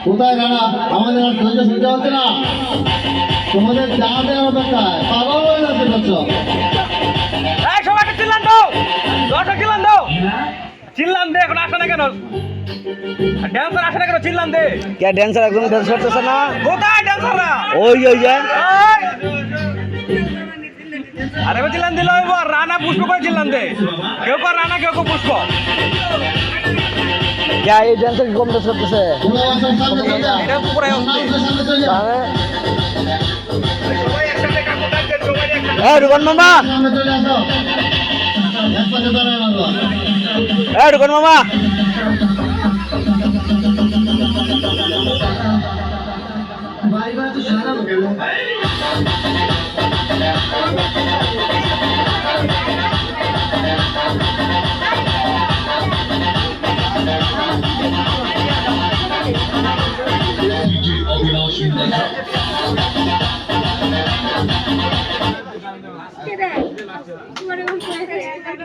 কোথায় রানা আমাদের আর ধৈর্য সহ্য হচ্ছে না তোমাদের জানাতে আমার দরকার পাগল হয়ে যাচ্ছে বলছো সবাইকে চিল্লান দাও দর্শক চিল্লান দাও চিল্লান দে এখন আসে না কেন ড্যান্সার আসে না কেন চিল্লান দে কে ড্যান্সার একদম ড্যান্স করতেছে না কোথায় ড্যান্সাররা ওই যে আরে চিল্লান দিল রানা পুষ্প করে চিল্লান দে কেউ কর রানা কেউ কেউ পুষ্প কে এই ড্যান্সার কম ড্যান্স করতেছে এটা তো পুরাই তাহলে এই রুকন মামা এই রুকন মামা Get it.